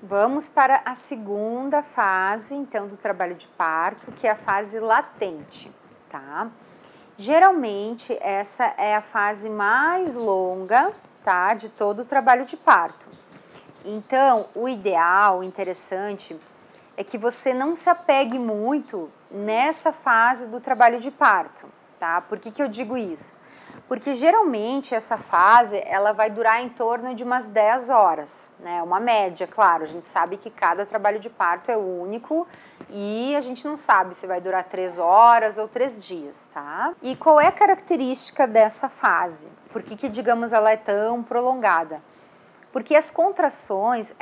Vamos para a segunda fase, então, do trabalho de parto, que é a fase latente, tá? Geralmente, essa é a fase mais longa, tá, de todo o trabalho de parto. Então, o ideal, o interessante, é que você não se apegue muito nessa fase do trabalho de parto, tá? Por que eu digo isso? Porque geralmente essa fase, ela vai durar em torno de umas 10 horas, né? Uma média, claro, a gente sabe que cada trabalho de parto é único e a gente não sabe se vai durar 3 horas ou 3 dias, tá? E qual é a característica dessa fase? Por que digamos, ela é tão prolongada? Porque as contrações,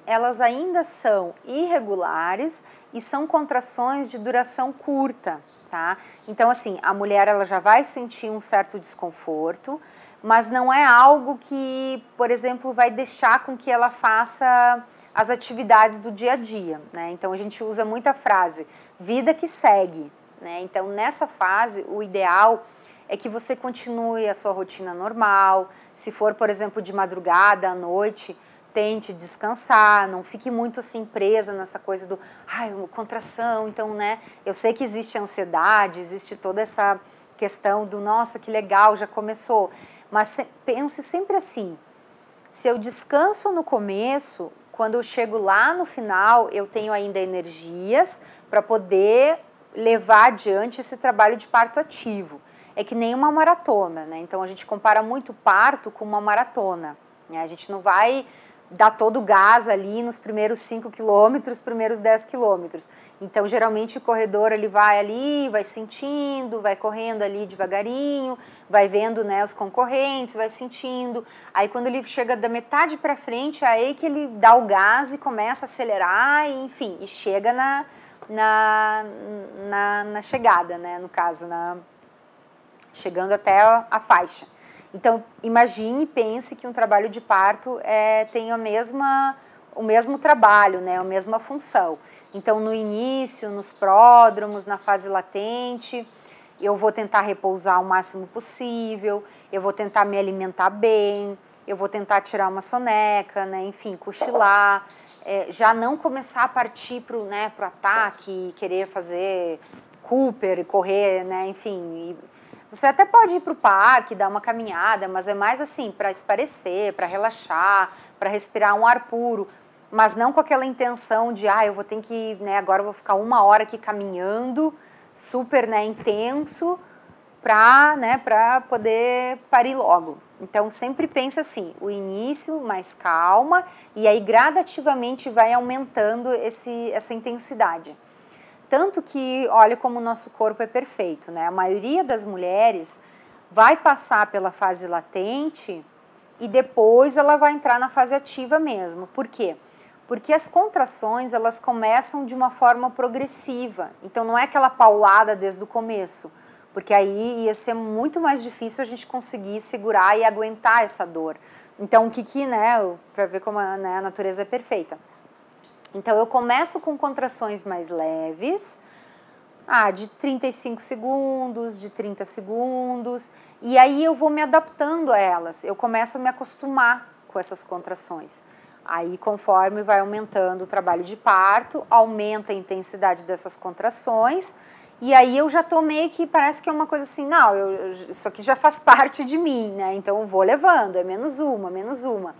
elas ainda são irregulares e são contrações de duração curta, tá? Então, assim, a mulher ela já vai sentir um certo desconforto, mas não é algo que, por exemplo, vai deixar com que ela faça as atividades do dia a dia, né? Então, a gente usa muito a frase, vida que segue, né? Então, nessa fase, o ideal é que você continue a sua rotina normal. Se for, por exemplo, de madrugada, à noite, tente descansar, não fique muito assim presa nessa coisa do, uma contração, então, né, eu sei que existe ansiedade, existe toda essa questão do, nossa, que legal, já começou, mas pense sempre assim, se eu descanso no começo, quando eu chego lá no final, eu tenho ainda energias para poder levar adiante esse trabalho de parto ativo. É que nem uma maratona, né? Então a gente compara muito parto com uma maratona, né? A gente não vai dar todo o gás ali nos primeiros 5 quilômetros, primeiros 10 quilômetros. Então geralmente o corredor ele vai ali, vai sentindo, vai correndo ali devagarinho, vai vendo, né, os concorrentes, vai sentindo. Aí quando ele chega da metade para frente, aí que ele dá o gás e começa a acelerar, e, enfim, e chega na chegada, né? No caso, chegando até a faixa. Então, imagine e pense que um trabalho de parto tem o mesmo trabalho, né, a mesma função. Então, no início, nos pródromos, na fase latente, eu vou tentar repousar o máximo possível, eu vou tentar me alimentar bem, eu vou tentar tirar uma soneca, né, enfim, cochilar, já não começar a partir para o ataque, querer fazer Cooper, correr, né, enfim. Você até pode ir para o parque, dar uma caminhada, mas é mais assim, para espairecer, para relaxar, para respirar um ar puro, mas não com aquela intenção de, eu vou ter que, né, agora eu vou ficar 1 hora aqui caminhando, super, né, intenso, para poder parir logo. Então, sempre pensa assim, o início, mais calma, e aí gradativamente vai aumentando essa intensidade. Tanto que, olha como o nosso corpo é perfeito, né? A maioria das mulheres vai passar pela fase latente e depois ela vai entrar na fase ativa mesmo. Por quê? Porque as contrações, elas começam de uma forma progressiva. Então, não é aquela paulada desde o começo, porque aí ia ser muito mais difícil a gente conseguir segurar e aguentar essa dor. Então, né, para ver como a natureza é perfeita. Então, eu começo com contrações mais leves, de 35 segundos, de 30 segundos, e aí eu vou me adaptando a elas, eu começo a me acostumar com essas contrações. Aí, conforme vai aumentando o trabalho de parto, aumenta a intensidade dessas contrações, e aí eu já tô meio que, parece que é uma coisa assim, não, isso aqui já faz parte de mim, né? Então, eu vou levando, é menos uma, menos uma.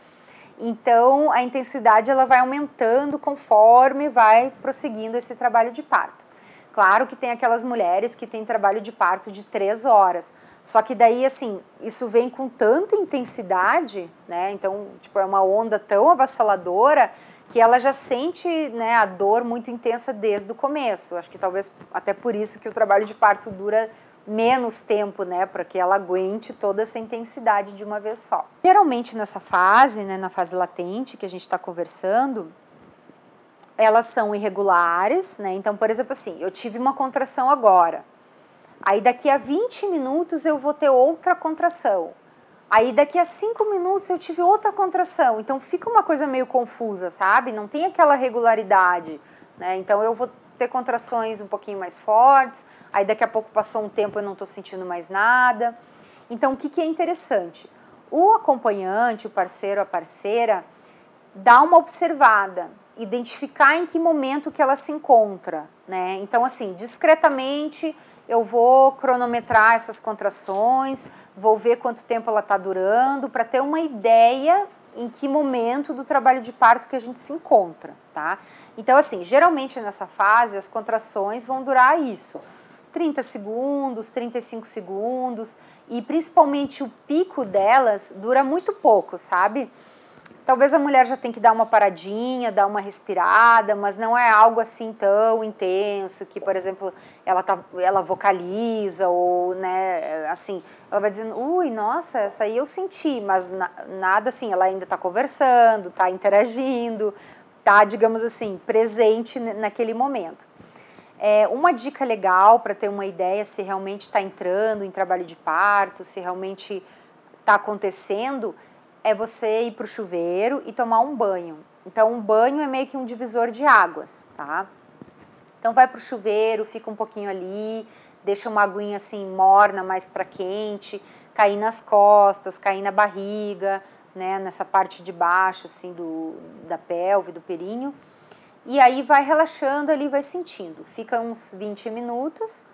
Então, a intensidade ela vai aumentando conforme vai prosseguindo esse trabalho de parto. Claro que tem aquelas mulheres que têm trabalho de parto de 3 horas, só que daí, assim, isso vem com tanta intensidade, né? Então, tipo, é uma onda tão avassaladora que ela já sente, né, a dor muito intensa desde o começo. Acho que talvez até por isso que o trabalho de parto dura menos tempo, né, para que ela aguente toda essa intensidade de uma vez só. Geralmente nessa fase, né, na fase latente que a gente está conversando, elas são irregulares, né, então, por exemplo, assim, eu tive uma contração agora, aí daqui a 20 minutos eu vou ter outra contração, aí daqui a 5 minutos eu tive outra contração, então fica uma coisa meio confusa, sabe, não tem aquela regularidade, né, então eu vou ter contrações um pouquinho mais fortes, aí daqui a pouco passou um tempo eu não estou sentindo mais nada. Então, o que é interessante? O acompanhante, o parceiro, a parceira, dar uma observada, identificar em que momento que ela se encontra, né? Então, assim, discretamente eu vou cronometrar essas contrações, vou ver quanto tempo ela está durando, para ter uma ideia em que momento do trabalho de parto que a gente se encontra, tá? Então, assim, geralmente nessa fase as contrações vão durar isso, 30 segundos, 35 segundos, e principalmente o pico delas dura muito pouco, sabe? Talvez a mulher já tenha que dar uma paradinha, dar uma respirada, mas não é algo assim tão intenso que, por exemplo, ela vocaliza ou, né, assim, ela vai dizendo, ui, nossa, essa aí eu senti, mas nada assim, ela ainda está conversando, está interagindo, está, digamos assim, presente naquele momento. Uma dica legal para ter uma ideia se realmente está entrando em trabalho de parto, se realmente está acontecendo, é você ir para o chuveiro e tomar um banho. Então, um banho é meio que um divisor de águas, tá? Então, vai para o chuveiro, fica um pouquinho ali, deixa uma aguinha assim morna, mais para quente, cair nas costas, cair na barriga, né, nessa parte de baixo, assim, da pelve, do períneo. E aí vai relaxando ali, vai sentindo. Fica uns 20 minutos.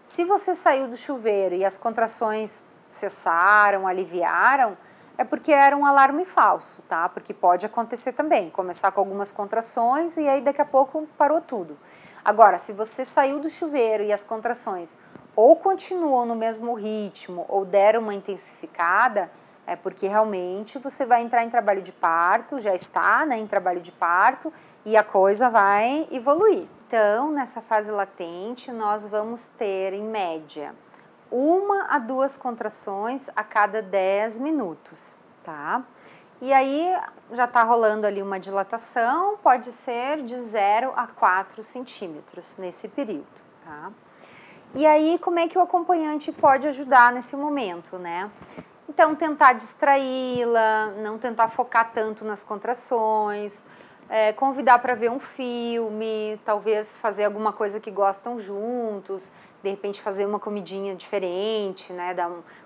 Se você saiu do chuveiro e as contrações cessaram, aliviaram, é porque era um alarme falso, tá? Porque pode acontecer também, começar com algumas contrações e aí daqui a pouco parou tudo. Agora, se você saiu do chuveiro e as contrações ou continuam no mesmo ritmo ou deram uma intensificada, é porque realmente você vai entrar em trabalho de parto, já está, né, em trabalho de parto e a coisa vai evoluir. Então, nessa fase latente, nós vamos ter, em média, 1 a 2 contrações a cada 10 minutos, tá? E aí já tá rolando ali uma dilatação, pode ser de 0 a 4 centímetros nesse período, tá? E aí, como é que o acompanhante pode ajudar nesse momento, né? Então, tentar distraí-la, não tentar focar tanto nas contrações, convidar para ver um filme, talvez fazer alguma coisa que gostam juntos, de repente fazer uma comidinha diferente, né,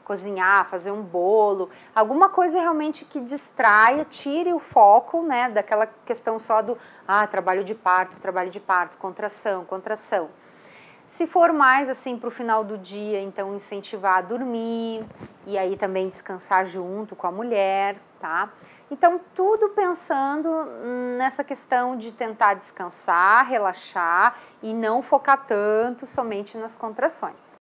cozinhar, fazer um bolo, alguma coisa realmente que distraia, tire o foco, né, daquela questão só do trabalho de parto, contração, contração. Se for mais assim para o final do dia, então incentivar a dormir e aí também descansar junto com a mulher, tá? Então, tudo pensando nessa questão de tentar descansar, relaxar e não focar tanto somente nas contrações.